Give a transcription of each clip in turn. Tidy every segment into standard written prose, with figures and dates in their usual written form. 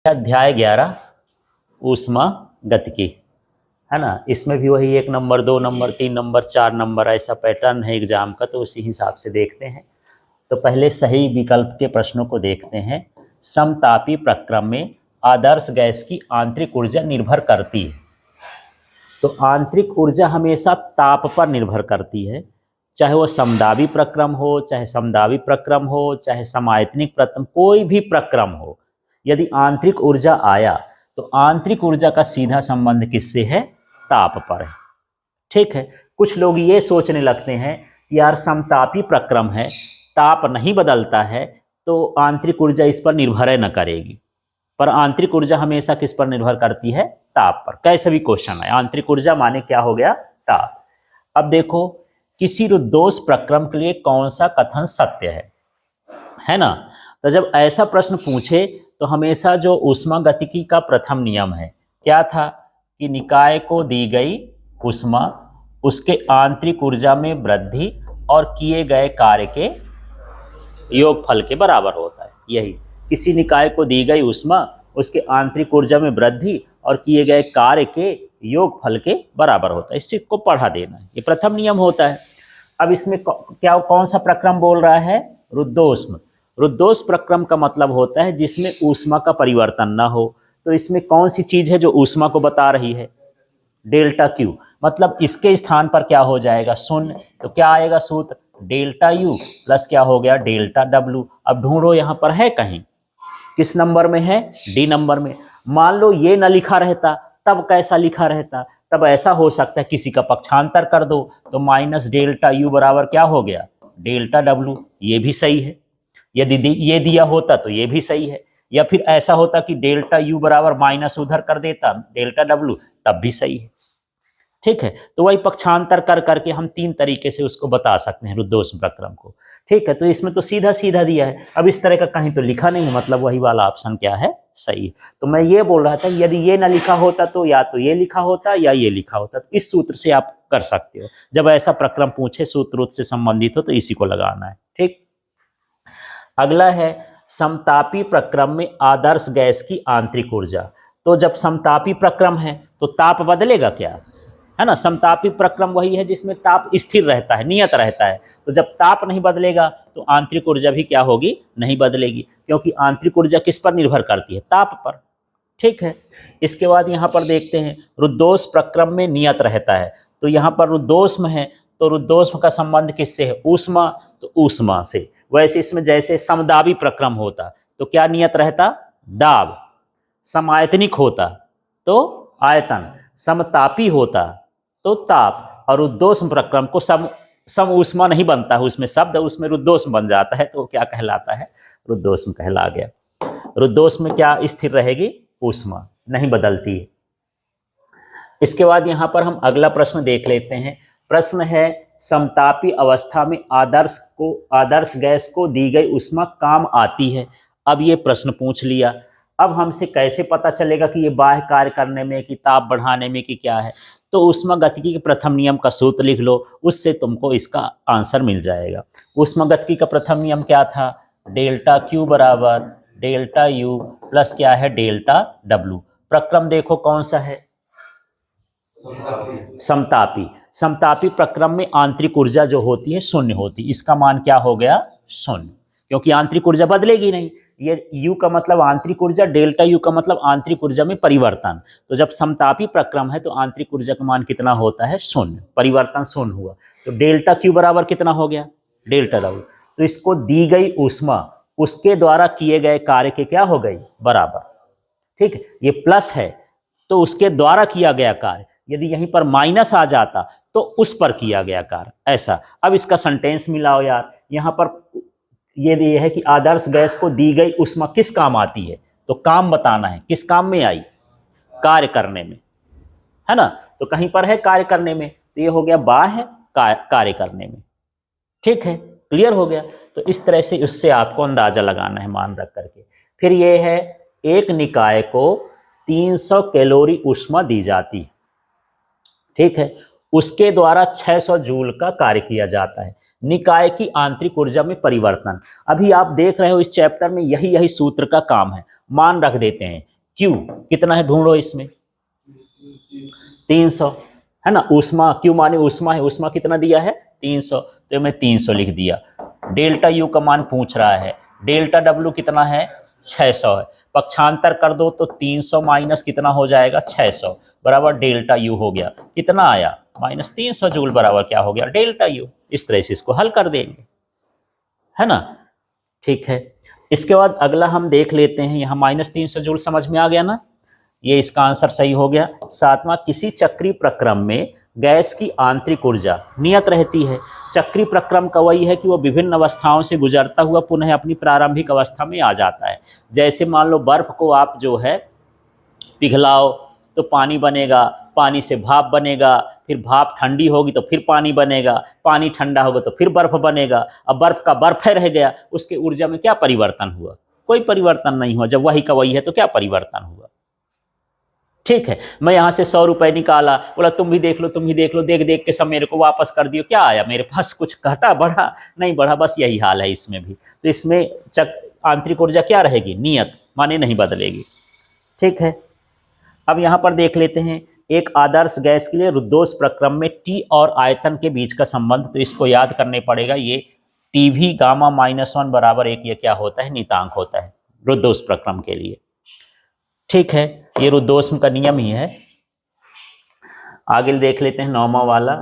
अध्याय 11 ऊष्मा गतिकी, है ना। इसमें भी वही 1 नंबर 2 नंबर 3 नंबर 4 नंबर ऐसा पैटर्न है एग्जाम का, तो उसी हिसाब से देखते हैं। तो पहले सही विकल्प के प्रश्नों को देखते हैं। समतापी प्रक्रम में आदर्श गैस की आंतरिक ऊर्जा निर्भर करती है। तो आंतरिक ऊर्जा हमेशा ताप पर निर्भर करती है, चाहे वो समदाबी प्रक्रम हो, चाहे समदाबी प्रक्रम हो, चाहे समायतनिक प्रक्रम, कोई भी प्रक्रम हो। यदि आंतरिक ऊर्जा आया तो आंतरिक ऊर्जा का सीधा संबंध किससे है? ताप पर है। ठीक है। कुछ लोग ये सोचने लगते हैं यार समतापी प्रक्रम है, ताप नहीं बदलता है, तो आंतरिक ऊर्जा इस पर निर्भर न करेगी। पर आंतरिक ऊर्जा हमेशा किस पर निर्भर करती है? ताप पर। कैसे भी क्वेश्चन है, आंतरिक ऊर्जा माने क्या हो गया? ताप। अब देखो, किसी रुद्धोष प्रक्रम के लिए कौन सा कथन सत्य है ना। तो जब ऐसा प्रश्न पूछे तो हमेशा जो ऊष्मागतिकी का प्रथम नियम है क्या था कि निकाय को दी गई ऊष्मा उसके आंतरिक ऊर्जा में वृद्धि और किए गए कार्य के योगफल के बराबर होता है। यही, किसी निकाय को दी गई ऊष्मा उसके आंतरिक ऊर्जा में वृद्धि और किए गए कार्य के योगफल के बराबर होता है। इस चीज को पढ़ा देना है, ये प्रथम नियम होता है। अब इसमें क्या कौन सा प्रक्रम बोल रहा है? रुद्धोष्म। रुद्धोष प्रक्रम का मतलब होता है जिसमें ऊष्मा का परिवर्तन ना हो। तो इसमें कौन सी चीज है जो ऊष्मा को बता रही है? Delta Q. मतलब इसके स्थान पर क्या हो जाएगा? शून्य। तो क्या आएगा सूत्र? डेल्टा यू प्लस क्या हो गया? Delta W. अब ढूंढो यहाँ पर है कहीं, किस नंबर में है? डी नंबर में। मान लो ये न लिखा रहता तब कैसा लिखा रहता? तब ऐसा हो सकता है किसी का पक्षांतर कर दो तो माइनस डेल्टा यू बराबर क्या हो गया? Delta W. ये भी सही है। यदि ये दिया होता तो ये भी सही है, या फिर ऐसा होता कि डेल्टा यू बराबर माइनस उधर कर देता डेल्टा डब्ल्यू, तब भी सही है। ठीक है। तो वही पक्षांतर कर करके हम 3 तरीके से उसको बता सकते हैं रुद्धोष्म प्रक्रम को। ठीक है। तो इसमें तो सीधा सीधा दिया है, अब इस तरह का कहीं तो लिखा नहीं है, मतलब वही वाला ऑप्शन क्या है? सही है। तो मैं ये बोल रहा था यदि ये ना लिखा होता तो या तो ये लिखा होता या ये लिखा होता। तो इस सूत्र से आप कर सकते हो, जब ऐसा प्रक्रम पूछे सूत्र से संबंधित हो तो इसी को लगाना है। ठीक। अगला है समतापी प्रक्रम में आदर्श गैस की आंतरिक ऊर्जा। तो जब समतापी प्रक्रम है तो ताप बदलेगा क्या? है ना। समतापी प्रक्रम वही है जिसमें ताप स्थिर रहता है, नियत रहता है। तो जब ताप नहीं बदलेगा तो आंतरिक ऊर्जा भी क्या होगी? नहीं बदलेगी, क्योंकि आंतरिक ऊर्जा किस पर निर्भर करती है? ताप पर। ठीक है। इसके बाद यहाँ पर देखते हैं रुद्धोष प्रक्रम में नियत रहता है। तो यहाँ पर रुद्धोष्म है तो रुद्धोष्म का संबंध किससे है? ऊष्मा। तो ऊष्मा से। वैसे इसमें जैसे समदाबी प्रक्रम होता तो क्या नियत रहता? दाब। समायतनिक होता तो आयतन। समतापी होता तो ताप। और रुद्धोष्म प्रक्रम को सम ऊष्मा नहीं बनता है, उसमें शब्द उसमें रुद्धोष्म बन जाता है, तो क्या कहलाता है? रुद्धोष्म कहला गया। रुद्धोष्म में क्या स्थिर रहेगी? ऊष्मा, नहीं बदलती है। इसके बाद यहाँ पर हम अगला प्रश्न देख लेते हैं। प्रश्न है समतापी अवस्था में आदर्श गैस को दी गई ऊष्मा काम आती है। अब ये प्रश्न पूछ लिया, अब हमसे कैसे पता चलेगा कि ये बाह्य कार्य करने में कि ताप बढ़ाने में कि क्या है? तो ऊष्मागतिकी के प्रथम नियम का सूत्र लिख लो, उससे तुमको इसका आंसर मिल जाएगा। ऊष्मागतिकी का प्रथम नियम क्या था? डेल्टा क्यू बराबर डेल्टा यू प्लस क्या है? Delta W. प्रक्रम देखो कौन सा है? समतापी। समतापी प्रक्रम में आंतरिक ऊर्जा जो होती है शून्य होती, इसका मान क्या हो गया? शून्य, क्योंकि आंतरिक ऊर्जा बदलेगी नहीं। ये U का मतलब आंतरिक ऊर्जा, डेल्टा U का मतलब आंतरिक ऊर्जा में परिवर्तन। तो जब समतापी प्रक्रम है तो आंतरिक ऊर्जा का मान कितना होता है? शून्य। परिवर्तन शून्य हुआ तो डेल्टा Q बराबर कितना हो गया? Delta W। तो इसको दी गई ऊष्मा उसके द्वारा किए गए कार्य के क्या हो गई? बराबर। ठीक है। ये प्लस है तो उसके द्वारा किया गया कार्य, यदि यहीं पर माइनस आ जाता तो उस पर किया गया कार्य, ऐसा। अब इसका सेंटेंस मिलाओ यार। यहाँ पर ये है कि आदर्श गैस को दी गई ऊष्मा किस काम आती है? तो काम बताना है, किस काम में आई? कार्य करने में, है ना। तो कहीं पर है कार्य करने में, तो ये हो गया बाह्य कार्य करने में। ठीक है, क्लियर हो गया। तो इस तरह से उससे आपको अंदाजा लगाना है मान रख करके। फिर ये है एक निकाय को 300 कैलोरी ऊष्मा दी जाती है। ठीक है। उसके द्वारा 600 जूल का कार्य किया जाता है। निकाय की आंतरिक ऊर्जा में परिवर्तन। अभी आप देख रहे हो इस चैप्टर में यही सूत्र का काम है। मान रख देते हैं Q कितना है ढूंढो इसमें, 300 है ना। ऊष्मा Q माने ऊष्मा है, ऊष्मा कितना दिया है 300, तो मैं 300 लिख दिया। डेल्टा U का मान पूछ रहा है, डेल्टा W कितना है 600 है, पक्षांतर कर दो तो 300 माइनस कितना हो जाएगा 600 बराबर डेल्टा U हो गया, कितना आया -300 जूल बराबर क्या हो गया डेल्टा U। इस तरह से इसको हल कर देंगे, है ना। ठीक है, इसके बाद अगला हम देख लेते हैं, यहाँ -300 जूल समझ में आ गया ना, ये इसका आंसर सही हो गया। सातवां, किसी चक्रीय प्रक्रम में गैस की आंतरिक ऊर्जा नियत रहती है। चक्रीय प्रक्रम का वही है कि वो विभिन्न अवस्थाओं से गुजरता हुआ पुनः अपनी प्रारंभिक अवस्था में आ जाता है। जैसे मान लो बर्फ को आप जो है पिघलाओ तो पानी बनेगा, पानी से भाप बनेगा, फिर भाप ठंडी होगी तो फिर पानी बनेगा, पानी ठंडा होगा तो फिर बर्फ बनेगा। अब बर्फ का बर्फ रह गया, उसके ऊर्जा में क्या परिवर्तन हुआ, कोई परिवर्तन नहीं हुआ। जब वही का वही है तो क्या परिवर्तन हुआ। ठीक है, मैं यहाँ से 100 रुपए निकाला, बोला तुम भी देख लो तुम भी देख लो, देख देख के सब मेरे को वापस कर दियो, क्या आया मेरे पास, कुछ घटा बढ़ा नहीं बढ़ा, बस यही हाल है इसमें भी। तो इसमें आंतरिक ऊर्जा क्या रहेगी नियत, माने नहीं बदलेगी। ठीक है, अब यहाँ पर देख लेते हैं एक आदर्श गैस के लिए रुद्धोष्म प्रक्रम में T और आयतन के बीच का संबंध, तो इसको याद करने पड़ेगा। ये TV गामा -1 बराबर 1, ये क्या होता है नियतांक होता है रुद्धोष्म प्रक्रम के लिए। ठीक है, ये रुद्धोष्म का नियम ही है। आगे देख लेते हैं 9वां वाला।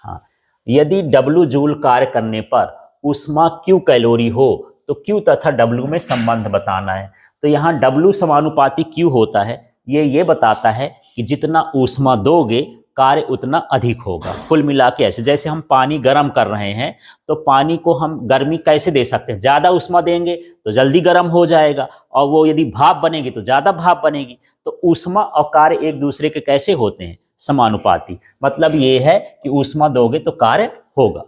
हाँ, यदि W जूल कार्य करने पर ऊष्मा Q कैलोरी हो तो Q तथा W में संबंध बताना है। तो यहाँ W समानुपाती Q होता है, ये बताता है कि जितना ऊष्मा दोगे कार्य उतना अधिक होगा। कुल मिला के ऐसे, जैसे हम पानी गर्म कर रहे हैं तो पानी को हम गर्मी कैसे दे सकते हैं, ज़्यादा ऊष्मा देंगे तो जल्दी गर्म हो जाएगा, और वो यदि भाप बनेगी तो ज़्यादा भाप बनेगी। तो ऊष्मा और कार्य एक दूसरे के कैसे होते हैं समानुपाती, मतलब ये है कि ऊष्मा दोगे तो कार्य होगा।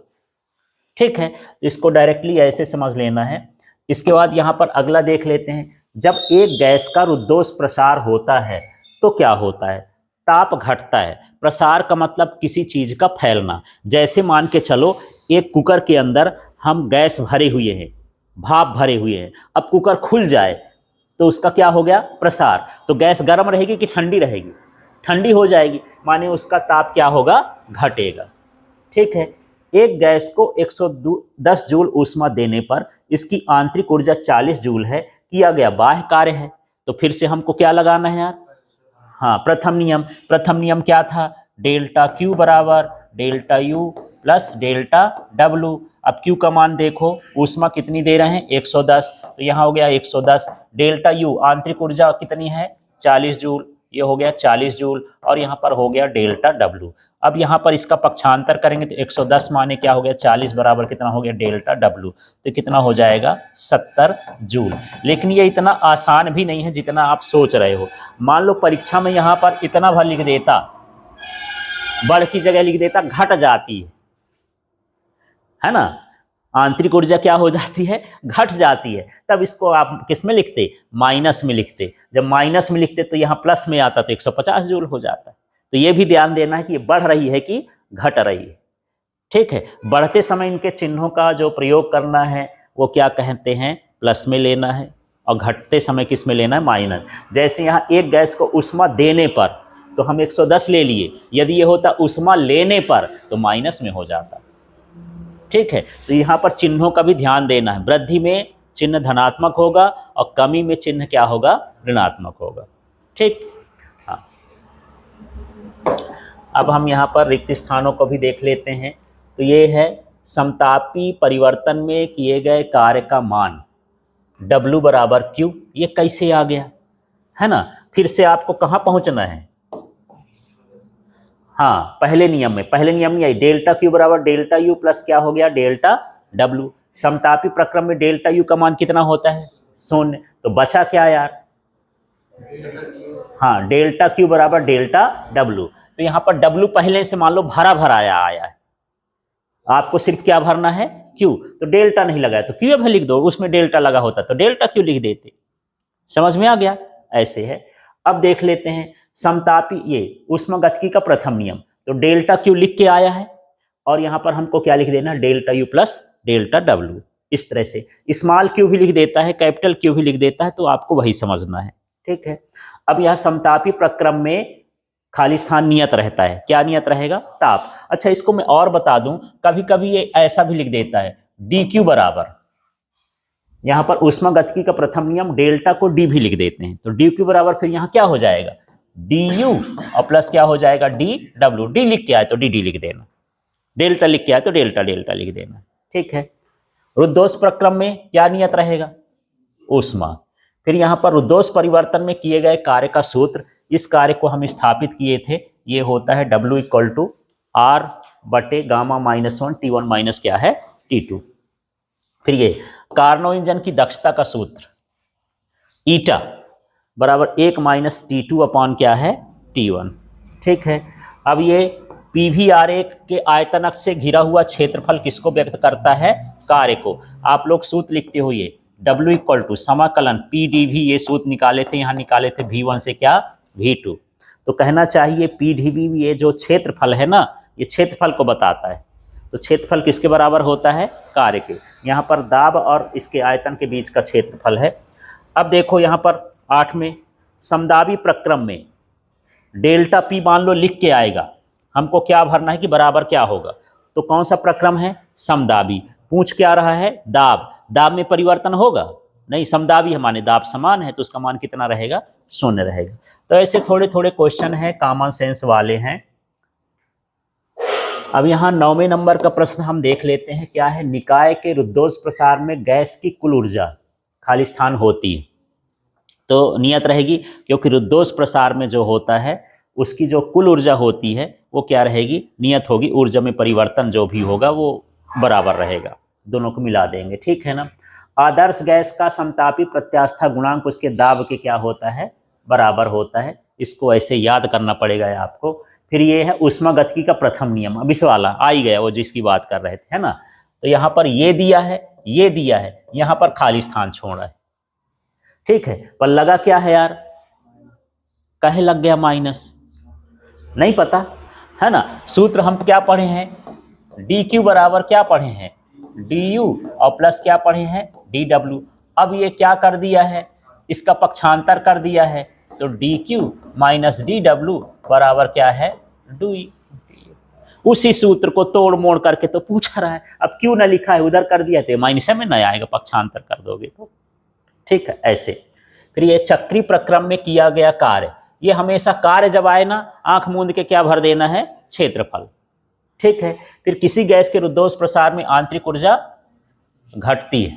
ठीक है, इसको डायरेक्टली ऐसे समझ लेना है। इसके बाद यहाँ पर अगला देख लेते हैं, जब एक गैस का रुद्धोष्म प्रसार होता है तो क्या होता है, ताप घटता है। प्रसार का मतलब किसी चीज का फैलना। जैसे मान के चलो एक कुकर के अंदर हम गैस भरे हुए हैं, भाप भरे हुए हैं, अब कुकर खुल जाए तो उसका क्या हो गया प्रसार। तो गैस गर्म रहेगी कि ठंडी रहेगी, ठंडी हो जाएगी, माने उसका ताप क्या होगा घटेगा। ठीक है, एक गैस को 110 जूल ऊष्मा देने पर इसकी आंतरिक ऊर्जा 40 जूल है, किया गया बाह्य कार्य है। तो फिर से हमको क्या लगाना है यार, हाँ प्रथम नियम क्या था, डेल्टा Q बराबर delta U plus delta W। अब Q का मान देखो, ऊष्मा कितनी दे रहे हैं 110, तो यहाँ हो गया 110, डेल्टा U आंतरिक ऊर्जा कितनी है 40 जूल, ये हो गया 40 जूल, और यहाँ पर हो गया डेल्टा W। अब यहाँ पर इसका पक्षांतर करेंगे तो 110 माने क्या हो गया 40 बराबर कितना हो गया डेल्टा W, तो कितना हो जाएगा 70 जूल। लेकिन ये इतना आसान भी नहीं है जितना आप सोच रहे हो। मान लो परीक्षा में यहाँ पर इतना भर लिख देता, बढ़ की जगह लिख देता घट जाती है ना, आंतरिक ऊर्जा क्या हो जाती है घट जाती है, तब इसको आप किस में लिखते माइनस में लिखते। जब माइनस में लिखते तो यहाँ प्लस में आता तो 150 जूल हो जाता है। तो ये भी ध्यान देना है कि ये बढ़ रही है कि घट रही है। ठीक है, बढ़ते समय इनके चिन्हों का जो प्रयोग करना है वो क्या कहते हैं प्लस में लेना है, और घटते समय किस में लेना है माइनस। जैसे यहाँ एक गैस को ऊष्मा देने पर तो हम 110 ले लिए, यदि ये होता ऊष्मा लेने पर तो माइनस में हो जाता। ठीक है, तो यहाँ पर चिन्हों का भी ध्यान देना है। वृद्धि में चिन्ह धनात्मक होगा और कमी में चिन्ह क्या होगा ऋणात्मक होगा। ठीक, हाँ। अब हम यहाँ पर रिक्त स्थानों को भी देख लेते हैं। तो ये है समतापी परिवर्तन में किए गए कार्य का मान W बराबर Q। ये कैसे आ गया है ना, फिर से आपको कहाँ पहुँचना है, हाँ पहले नियम में आई डेल्टा Q बराबर डेल्टा U प्लस क्या हो गया डेल्टा W। समतापी प्रक्रम में डेल्टा U का मान कितना होता है 0, तो बचा क्या यार, हाँ डेल्टा Q बराबर डेल्टा W। तो यहाँ पर W पहले से मान लो भरा भरा आया है, आपको सिर्फ क्या भरना है Q, तो डेल्टा नहीं लगाया तो Q लिख दो, उसमें डेल्टा लगा होता तो डेल्टा Q लिख देते। समझ में आ गया, ऐसे है। अब देख लेते हैं समतापी ये ऊष्मागतिकी का प्रथम नियम, तो डेल्टा Q लिख के आया है, और यहाँ पर हमको क्या लिख देना delta U plus delta W। इस तरह से स्मॉल Q भी लिख देता है, कैपिटल Q भी लिख देता है, तो आपको वही समझना है। ठीक है, अब यह समतापी प्रक्रम में खाली स्थान नियत रहता है। क्या नियत रहेगा? ताप। अच्छा, इसको मैं और बता दूं, कभी कभी ये ऐसा भी लिख देता है dq बराबर, यहां पर ऊष्मागतिकी का प्रथम नियम डेल्टा को d भी लिख देते हैं, तो dq बराबर फिर यहां क्या हो जाएगा? du और प्लस क्या हो जाएगा? dw। d लिख के आए तो dd लिख देना, डेल्टा लिख के आए तो डेल्टा डेल्टा लिख देना। ठीक है। रुद्धोष्म प्रक्रम में क्या नियत रहेगा? ऊष्मा। फिर यहाँ पर रुद्धोष्म परिवर्तन में किए गए कार्य का सूत्र, इस कार्य को हम स्थापित किए थे, ये होता है W इक्वल टू R बटे गामा माइनस 1 T1 माइनस क्या है? T2। फिर ये कार्नो इंजन की दक्षता का सूत्र ईटा बराबर 1 माइनस T2 अपॉन क्या है? T1। ठीक है। अब ये पीवी आरेख के आयतन अक्ष से घिरा हुआ क्षेत्रफल किसको व्यक्त करता है? कार्य को। आप लोग सूत्र लिखते हो, ये W इक्वल टू समाकलन PdV, ये सूत्र निकाले थे, यहाँ निकाले थे V1 से क्या? V2। तो कहना चाहिए PdV, ये जो क्षेत्रफल है ना, ये क्षेत्रफल को बताता है। तो क्षेत्रफल किसके बराबर होता है? कार्य के। यहाँ पर दाब और इसके आयतन के बीच का क्षेत्रफल है। अब देखो यहाँ पर 8 में समदाबी प्रक्रम में डेल्टा P मान लो लिख के आएगा, हमको क्या भरना है कि बराबर क्या होगा। तो कौन सा प्रक्रम है? समदाबी। पूछ क्या रहा है? दाब। दाब में परिवर्तन होगा नहीं, समदाबी है माने दाब समान है, तो उसका मान कितना रहेगा? 0 रहेगा। तो ऐसे थोड़े थोड़े क्वेश्चन है, कॉमन सेंस वाले हैं। अब यहाँ 9वें नंबर का प्रश्न हम देख लेते हैं, क्या है? निकाय के रुद्धोष्म प्रसार में गैस की कुल ऊर्जा खाली स्थान होती है, तो नियत रहेगी, क्योंकि रुद्धोष्म प्रसार में जो होता है उसकी जो कुल ऊर्जा होती है वो क्या रहेगी? नियत होगी। ऊर्जा में परिवर्तन जो भी होगा वो बराबर रहेगा, दोनों को मिला देंगे। ठीक है ना। आदर्श गैस का समतापी प्रत्यास्था गुणांक उसके दाब के क्या होता है? बराबर होता है। इसको ऐसे याद करना पड़ेगा आपको। फिर ये है ऊष्मागतिकी का प्रथम नियम, अब इस वाला आ ही गया, वो जिसकी बात कर रहे थे, है ना। तो यहाँ पर ये दिया है, ये दिया है, यहाँ पर खाली स्थान छोड़ा है। ठीक है, पर लगा क्या है यार? कहे लग गया माइनस? नहीं पता है ना। सूत्र हम क्या पढ़े हैं? dq बराबर क्या पढ़े हैं? du और प्लस क्या पढ़े हैं? dw। अब ये क्या कर दिया है? इसका पक्षांतर कर दिया है, तो dq माइनस dw बराबर क्या है? du। उसी सूत्र को तोड़ मोड़ करके तो पूछा रहा है। अब क्यों ना लिखा है, उधर कर दिया तो माइनस में नहीं आएगा, पक्षांतर कर दोगे तो। ठीक है, ऐसे। फिर ये चक्री प्रक्रम में किया गया कार्य, ये हमेशा कार्य जब आए ना, आंख मूंद के क्या भर देना है? क्षेत्रफल। ठीक है। फिर किसी गैस के रुद्धोष्म प्रसार में आंतरिक ऊर्जा घटती है,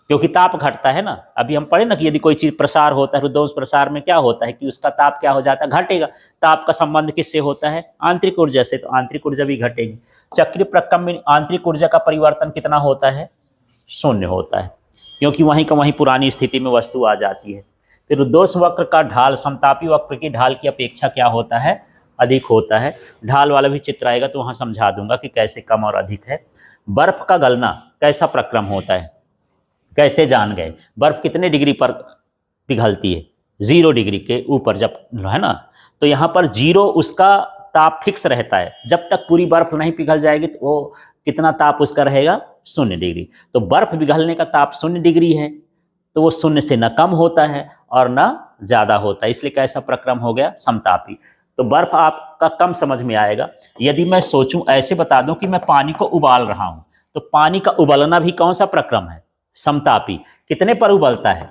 क्योंकि ताप घटता है ना। अभी हम पढ़े ना कि यदि कोई चीज प्रसार होता है, रुद्धोष्म प्रसार में क्या होता है कि उसका ताप क्या हो जाता है? घटेगा। ताप का संबंध किससे होता है? आंतरिक ऊर्जा से, तो आंतरिक ऊर्जा भी घटेगी। चक्रीय प्रक्रम में आंतरिक ऊर्जा का परिवर्तन कितना होता है? 0 होता है, क्योंकि वहीं का वहीं पुरानी स्थिति में वस्तु आ जाती है। फिर रुद्धोष्म वक्र का ढाल समतापी वक्र की ढाल की अपेक्षा क्या होता है? अधिक होता है। ढाल वाला भी चित्र आएगा तो वहां समझा दूंगा कि कैसे कम और अधिक है। बर्फ का गलना कैसा प्रक्रम होता है? कैसे जान गए? बर्फ कितने डिग्री पर पिघलती है? 0 डिग्री के ऊपर जब, है ना। तो यहाँ पर 0 उसका ताप फिक्स रहता है, जब तक पूरी बर्फ नहीं पिघल जाएगी तो वो कितना ताप उसका रहेगा? 0 डिग्री। तो बर्फ पिघलने का ताप 0 डिग्री है, तो वो 0 से न कम होता है और न ज्यादा होता है, इसलिए कैसा प्रक्रम हो गया? समतापी। तो बर्फ आपका कम समझ में आएगा। यदि मैं सोचूं, ऐसे बता दूं कि मैं पानी को उबाल रहा हूं, तो पानी का उबलना भी कौन सा प्रक्रम है? समतापी। कितने पर उबलता है?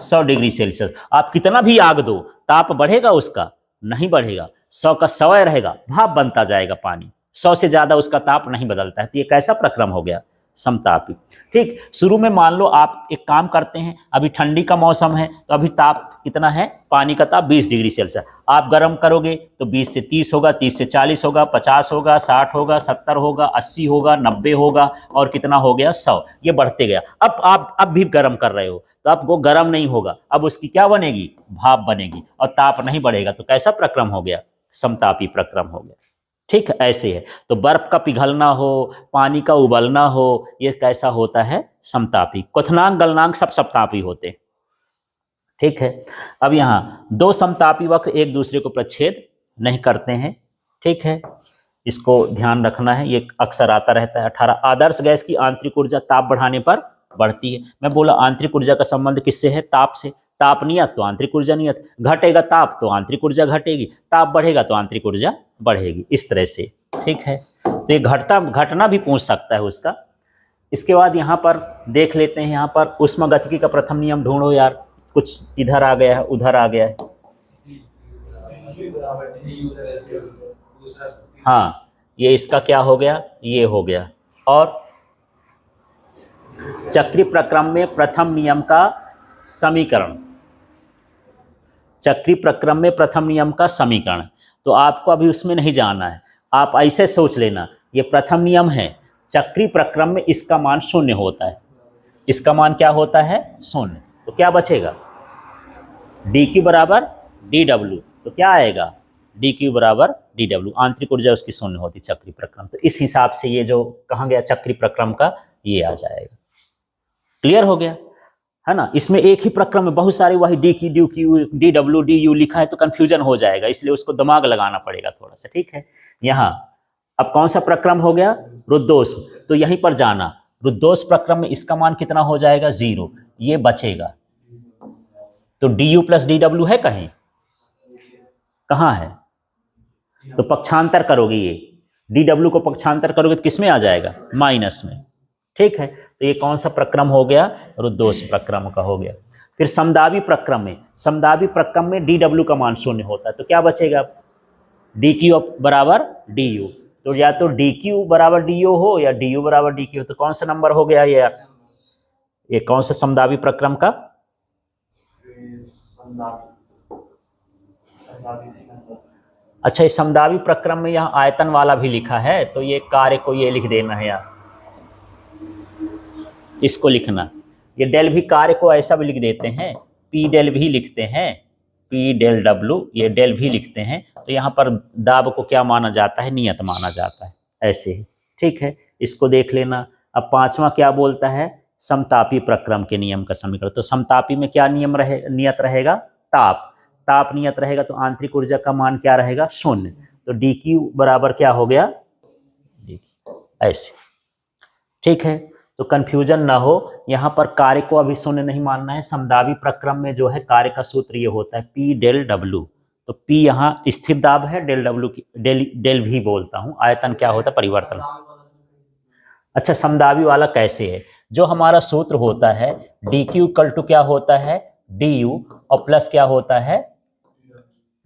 100 डिग्री सेल्सियस। आप कितना भी आग दो, ताप बढ़ेगा उसका? नहीं बढ़ेगा, 100 का 100 रहेगा, भाप बनता जाएगा पानी। 100 से ज्यादा उसका ताप नहीं बदलता है। तो ये कैसा प्रक्रम हो गया? समतापी। ठीक। शुरू में मान लो आप एक काम करते हैं, अभी ठंडी का मौसम है, तो अभी ताप कितना है? पानी का ताप 20 डिग्री सेल्सियस। आप गर्म करोगे तो 20 से 30 होगा, 30 से 40 होगा, 50 होगा, 60 होगा, 70 होगा, 80 होगा, 90 होगा, और कितना हो गया? 100। ये बढ़ते गया। अब आप अब भी गर्म कर रहे हो, तो अब वो गर्म नहीं होगा, अब उसकी क्या बनेगी? भाप बनेगी, और ताप नहीं बढ़ेगा। तो कैसा प्रक्रम हो गया? समतापी प्रक्रम हो गया। ठीक, ऐसे है। तो बर्फ का पिघलना हो, पानी का उबलना हो, ये कैसा होता है? समतापी। क्वथनांक गलनांक सब समतापी होते। ठीक है। अब यहाँ 2 समतापी वक्र एक दूसरे को प्रच्छेद नहीं करते हैं। ठीक है, इसको ध्यान रखना है, ये अक्सर आता रहता है। 18 आदर्श गैस की आंतरिक ऊर्जा ताप बढ़ाने पर बढ़ती है। मैं बोला आंतरिक ऊर्जा का संबंध किससे है? ताप से। ताप नियत तो आंतरिक ऊर्जा नियत, घटेगा ताप तो आंतरिक ऊर्जा घटेगी, ताप बढ़ेगा तो आंतरिक ऊर्जा बढ़ेगी, इस तरह से। ठीक है, तो ये घटना भी पूछ सकता है उसका। इसके बाद यहाँ पर देख लेते हैं, यहाँ पर ऊष्मागतिकी का प्रथम नियम ढूंढो यार, कुछ इधर आ गया है उधर आ गया है। हाँ, ये इसका क्या हो गया, ये हो गया। और चक्रीय प्रक्रम में प्रथम नियम का समीकरण, चक्रीय प्रक्रम में प्रथम नियम का समीकरण, तो आपको अभी उसमें नहीं जाना है, आप ऐसे सोच लेना, ये प्रथम नियम है, चक्रीय प्रक्रम में इसका मान शून्य होता है, इसका मान क्या होता है, शून्य। तो क्या बचेगा, dq बराबर dw, तो क्या आएगा, dq बराबर dw, आंतरिक ऊर्जा उसकी शून्य होती चक्रीय प्रक्रम। तो इस हिसाब से ये जो कहा गया चक्रीय प्रक्रम का, ये आ जाएगा। क्लियर हो गया है ना। इसमें एक ही प्रक्रम में बहुत सारे वही dq dw du लिखा है तो कंफ्यूजन हो जाएगा, इसलिए उसको दिमाग लगाना पड़ेगा थोड़ा सा। ठीक है, यहाँ अब कौन सा प्रक्रम हो गया, रुद्धोष्म, तो यहीं पर जाना, रुद्धोष्म प्रक्रम में इसका मान कितना हो जाएगा, 0, ये बचेगा। तो du प्लस dw है कहीं, कहाँ है, तो पक्षांतर करोगे, ये dw को पक्षांतर करोगे तो किस में आ जाएगा, माइनस में। ठीक है, तो ये कौन सा प्रक्रम हो गया, रुद्धोष्म प्रक्रम का हो गया। फिर समदाबी प्रक्रम में, समदाबी प्रक्रम में dw का मान शून्य होता है, तो क्या बचेगा, dq बराबर du, तो या तो dq बराबर du हो या du बराबर dq हो, तो कौन सा नंबर हो गया ये कौन सा समदाबी प्रक्रम का, अच्छा, इस समदाबी प्रक्रम में यहाँ आयतन वाला भी लिखा है, तो ये कार्य को ये लिख देना है यार, इसको लिखना, ये डेल भी कार्य को ऐसा भी लिख देते हैं, पी डेल भी लिखते हैं, पी डेल डब्लू, ये डेल भी लिखते हैं। तो यहाँ पर दाब को क्या माना जाता है, नियत माना जाता है, ऐसे ही। ठीक है, इसको देख लेना। अब पांचवा क्या बोलता है, समतापी प्रक्रम के नियम का समीकरण। तो समतापी में क्या नियम नियत रहेगा, ताप, ताप नियत रहेगा, तो आंतरिक ऊर्जा का मान क्या रहेगा, शून्य। तो dq बराबर क्या हो गया, ऐसे। ठीक है, तो कंफ्यूजन ना हो, यहाँ पर कार्य को अभी शून्य नहीं मानना है। समदाबी प्रक्रम में जो है कार्य का सूत्र ये होता है P डेल W, तो P यहाँ स्थिर दाब है, डेल W की डेल भी बोलता हूँ, आयतन क्या होता है, परिवर्तन। अच्छा, समदाबी वाला कैसे है, जो हमारा सूत्र होता है dq इक्वल टू क्या होता है, du, और प्लस क्या होता है,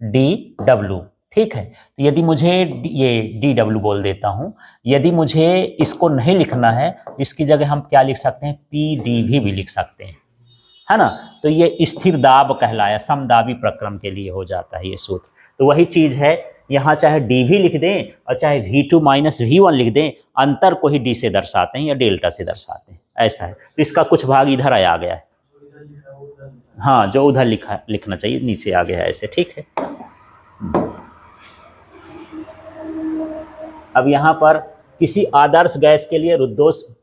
dw। ठीक है, तो यदि मुझे ये dw बोल देता हूं, यदि मुझे इसको नहीं लिखना है, इसकी जगह हम क्या लिख सकते हैं, pdv भी लिख सकते हैं, है ना। तो ये स्थिर दाब कहलाया, समदाबी प्रक्रम के लिए हो जाता है ये सूत्र। तो वही चीज है, यहाँ चाहे dv लिख दें और चाहे v2 माइनस v1 लिख दें, अंतर को ही d से दर्शाते हैं या डेल्टा से दर्शाते हैं, ऐसा है। तो इसका कुछ भाग इधर आ गया है, हाँ, जो उधर लिखना चाहिए नीचे आ गया है ऐसे। ठीक है, अब यहाँ पर किसी आदर्श गैस के लिए रुद्धोष्म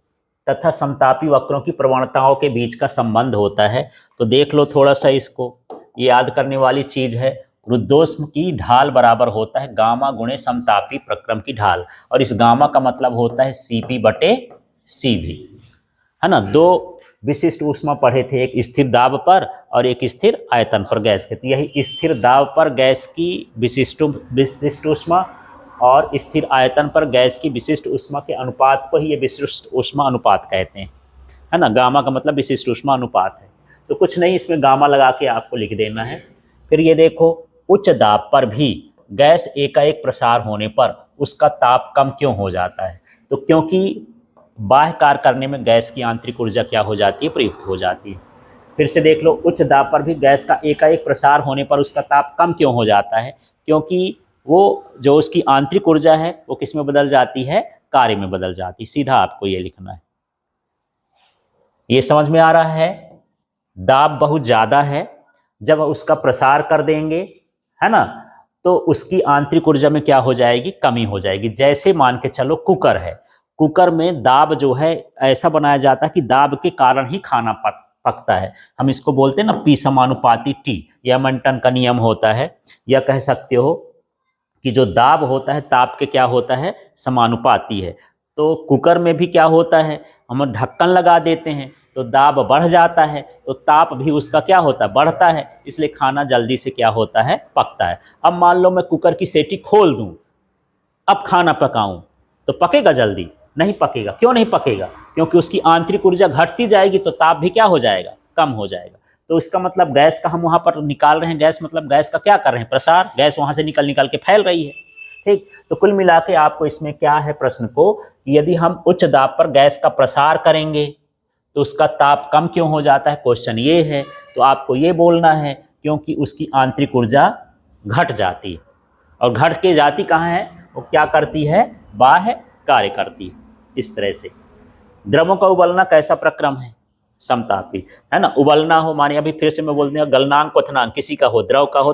तथा समतापी वक्रों की प्रवणताओं के बीच का संबंध होता है। तो देख लो थोड़ा सा, इसको ये याद करने वाली चीज है। रुद्धोष्म की ढाल बराबर होता है गामा गुणे समतापी प्रक्रम की ढाल, और इस गामा का मतलब होता है Cp बटे Cv, है ना। दो विशिष्ट ऊष्मा पढ़े थे, एक स्थिर दाब पर और एक स्थिर आयतन पर गैस के। तो यही स्थिर दाब पर गैस की विशिष्ट ऊष्मा और स्थिर आयतन पर गैस की विशिष्ट ऊष्मा के अनुपात को ही ये विशिष्ट ऊष्मा अनुपात कहते हैं, है ना। गामा का मतलब विशिष्ट ऊष्मा अनुपात है। तो कुछ नहीं, इसमें गामा लगा के आपको लिख देना है। फिर ये देखो, उच्च दाब पर भी गैस एकाएक प्रसार होने पर उसका ताप कम क्यों हो जाता है, तो क्योंकि बाह्य कार्य करने में गैस की आंतरिक ऊर्जा क्या हो जाती है, प्रयुक्त हो जाती है। फिर से देख लो, उच्च दाब पर भी गैस का एकाएक प्रसार होने पर उसका ताप कम क्यों हो जाता है, क्योंकि वो जो उसकी आंतरिक ऊर्जा है वो किस में बदल जाती है, कार्य में बदल जाती है। सीधा आपको ये लिखना है। ये समझ में आ रहा है, दाब बहुत ज़्यादा है, जब उसका प्रसार कर देंगे, है ना, तो उसकी आंतरिक ऊर्जा में क्या हो जाएगी, कमी हो जाएगी। जैसे मान के चलो कुकर है, कुकर में दाब जो है ऐसा बनाया जाता है कि दाब के कारण ही खाना पकता है। हम इसको बोलते हैं ना P समानुपाती T, यह मंटन का नियम होता है। या कह सकते हो कि जो दाब होता है ताप के क्या होता है, समानुपाती है। तो कुकर में भी क्या होता है, हम ढक्कन लगा देते हैं, तो दाब बढ़ जाता है, तो ताप भी उसका क्या होता है, बढ़ता है, इसलिए खाना जल्दी से क्या होता है, पकता है। अब मान लो मैं कुकर की सीटी खोल दूं, अब खाना पकाऊं, तो पकेगा जल्दी? नहीं पकेगा। क्यों नहीं पकेगा? क्योंकि उसकी आंतरिक ऊर्जा घटती जाएगी, तो ताप भी क्या हो जाएगा, कम हो जाएगा। तो इसका मतलब गैस का हम वहां पर निकाल रहे हैं, गैस मतलब गैस का क्या कर रहे हैं, प्रसार, गैस वहां से निकल निकल के फैल रही है। ठीक, तो कुल मिला के आपको इसमें क्या है प्रश्न को, यदि हम उच्च दाब पर गैस का प्रसार करेंगे तो उसका ताप कम क्यों हो जाता है, क्वेश्चन ये है। तो आपको ये बोलना है क्योंकि उसकी आंतरिक ऊर्जा घट जाती है, और घट के जाती कहाँ है, वो क्या करती है, बाह्य कार्य करती है। इस तरह से द्रवों का उबलना कैसा प्रक्रम है, समतापी, है ना। उबलना हो माने, अभी फिर से मैं बोल दूंगा, गलनांक क्वथनांक किसी का हो, द्रव का हो,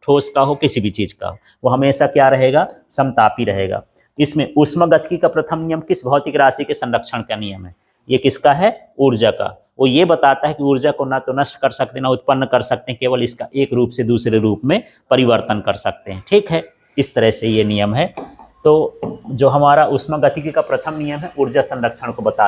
ठोस का हो, किसी भी चीज का हो, वो हमेशा क्या रहेगा, समतापी रहेगा। इसमें ऊष्मागतिकी का प्रथम नियम किस भौतिक राशि के संरक्षण का नियम है, ये किसका है, ऊर्जा का। वो ये बताता है कि ऊर्जा को ना तो नष्ट कर सकते ना उत्पन्न कर सकते हैं, केवल इसका एक रूप से दूसरे रूप में परिवर्तन कर सकते हैं। ठीक है, इस तरह से ये नियम है। तो जो हमारा ऊष्मागतिकी का प्रथम नियम है ऊर्जा संरक्षण को बता